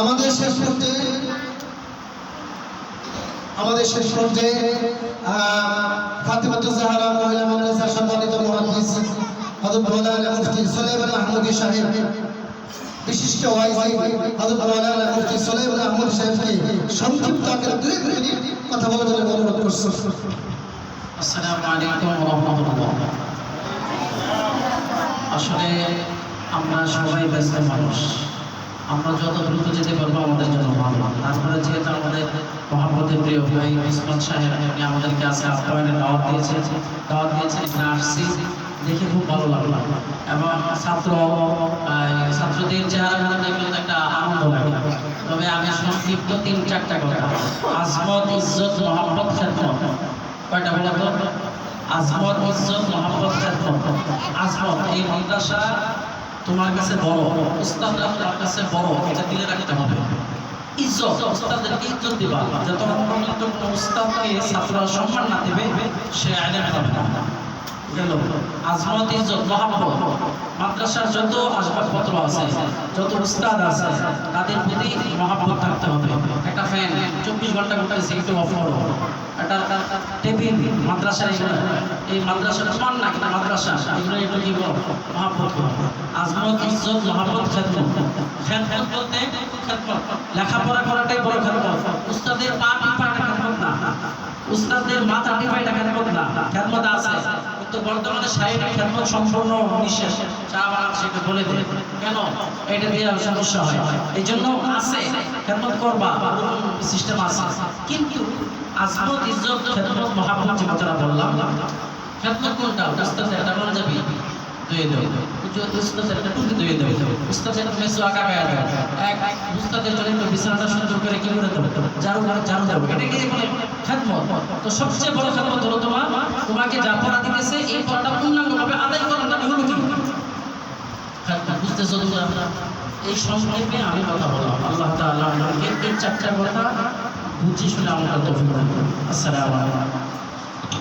আমাদের শেষ পর্যায়ে ফাতেমাতুজ জাহরা মহিলা মাদ্রাসার সম্মানিত মুহাদ্দিস হযরত মাওলানা মুফতি সুলাইমান আহমদী সাহেব, বিশিষ্ট ওয়াইজি হযরত মাওলানা মুফতি সুলাইমান আহমদী সাহেবকে সংক্ষিপ্ত আকারে 2 মিনিট কথা বলার জন্য অনুরোধ করছি। আসসালামু আলাইকুম ওয়া রাহমাতুল্লাহ। আসলে আমরা সবাই ব্যস্ত মানুষ, আমরা যত দ্রুত যেতে পারবো আমাদের জন্য ভালো। তারপরে যেহেতু আমাদের মহাব্বতের প্রিয় ভাই ওসমান সাহেব আমাদেরকে আজকে আপ্যায়নের দাওয়াত দিয়েছেন, এখানে আসছি দেখে খুব ভালো লাগলো এবং ছাত্রদের চেহারা দেখলে একটা আনন্দ লাগে। তবে আমি সংক্ষিপ্ত 3-4টা কথা। আজমত, ইজ্জত, মহাব্বত, খেদমত। কয়টা বলতো? আজমত, ইজ্জত, মহাব্বত, খেদমত। আজমত, এই মাদ্রাসা তোমার কাছে বড়, উস্তাদরা তোমার কাছে বড়, এটা দিলে রাখতে হবে। ইজ্জত, উস্তাদদেরকে ইজ্জত দিবা। যতক্ষণ পর্যন্ত কোনো উস্তাদকে ছাত্ররা সম্মান না দেবে সে আলেম হবে না। গেল আজমত, ইজ্জত, মহাব্বত। মাদ্রাসার যত আসবাবপত্র আছে, যত উস্তাদ আছে, তাদের প্রতি মহাব্বত থাকতে হবে। একটা ফ্যান 24 ঘন্টা ঘুরতেছে, একটু অফ করো। একটা টেবিল মাদ্রাসার, এই মাদ্রাসা তোমার না, কিন্তু মাদ্রাসা, এগুলো একটু কি বলো, মহাব্বত করো। আজমত, ইজ্জত, মহাব্বত, খেদমত। খেদমত বলতে লেখাপড়া করাটাই বড় খেদমত। উস্তাদের পা টিপাটা খেদমত না, উস্তাদের মাথা টিপাইটা খেদমত না। খেদমত আছে, কিন্তু বর্তমানে শারীরিক খেদমত সম্পূর্ণ নিষেধ। সেটা বলে দেয় কেন? এটা দিয়ে সমস্যা হয়, এই জন্য আছে খেদমত করবা, সিস্টেম আছে। কিন্তু আজমত, ইজ্জত, খেদমত, মহাব্বত যে কথাটা বললাম, খেদমত কোনটা? উস্তাদের একটা পাঞ্জাবি ধুয়ে দেয়, উস্তাদের একটা টুপি ধুয়ে দেয়, উস্তাদের মেসো আঁকা গায়ে দেয়, এক উস্তাদের জন্য একটু বিছানাটা সুন্দর করে কি করে দেবো, ঝাড়ু দেবো, এটাকে বলে খেদমত। তো সবচেয়ে বড় খেদমত হলো তোমাকে যা পড়া দিতেছে এই পড়াটা পূর্ণাঙ্গভাবে আদায় করাটা হলো কি খেদমত। বুঝতেছো তোমরা? এই সংক্ষেপে আমি কথা বললাম। আল্লাহ তাআলা আমাকে এই 4টা কথা বুঝিয়ে শুনে আমার তৌফিক দান করুন। আসসালামু আলাইকুম।